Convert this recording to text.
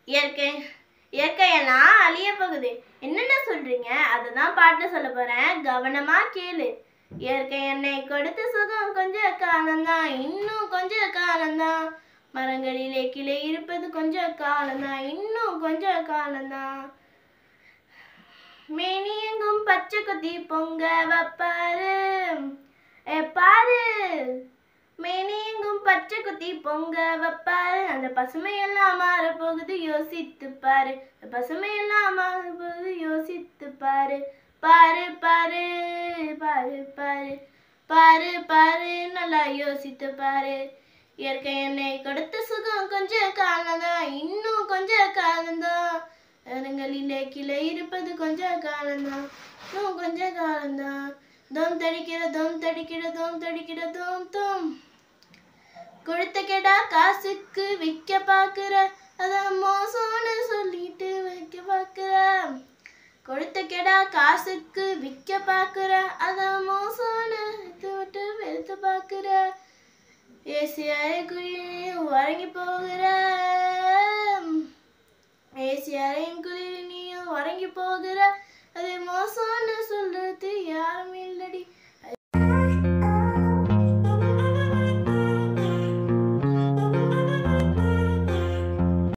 இயற்கை இயற்கையெல்லாம் அழிய போகுது. என்னென்ன சொல்றீங்க? அதுதான் பாட்டுல சொல்ல போறேன், கவனமா கேளு. இயற்கை என்னை கொடுத்த சுகம் கொஞ்ச காலம்தான், இன்னும் கொஞ்ச காலம்தான். மரங்களிலே கிளை இருப்பது கொஞ்ச காலம்தான், இன்னும் கொஞ்ச காலம்தான். மேனியெங்கும் பச்சை கொத்தி பொங்க வைப்பாரு, பாரு. மேனியெங்கும் பச்சை குத்தி பொங்க வைப்பாரு, அந்த பசுமையெல்லாம் மாற போகுது யோசித்து பாரு. பசுமையெல்லாம் மாற போகுது யோசித்து பாரு. பாரு பாரு பாரு பாரு பாரு பாரு நல்லா யோசித்து பாரு. இயற்கை என்னை கொடுத்த சுகம் கொஞ்ச காலம்தான், இன்னும் கொஞ்ச காலம்தான். மரங்களிலே கிளை இருப்பது கொஞ்ச காலம்தான், இன்னும் கொஞ்ச காலம்தான். தோம் தடிக்கிற தோம் தடிக்கிற தோம் தடிக்கிற தோம் தோம். கொடுத்த கேடா காசுக்கு விற்க பாக்குற, அதான் மோசம்னு சொல்லிட்டு வைக்க பாக்குற. கொடுத்த கேடா காசுக்கு விற்க பாக்குற, அதான் மோசம்னு விட்டு வெறுத்து பாக்குற. ஏசி அறைக்குள் உறங்கி போகிற, ஏசி அறையின் குளிர் நீயும் உறங்கி போகிற.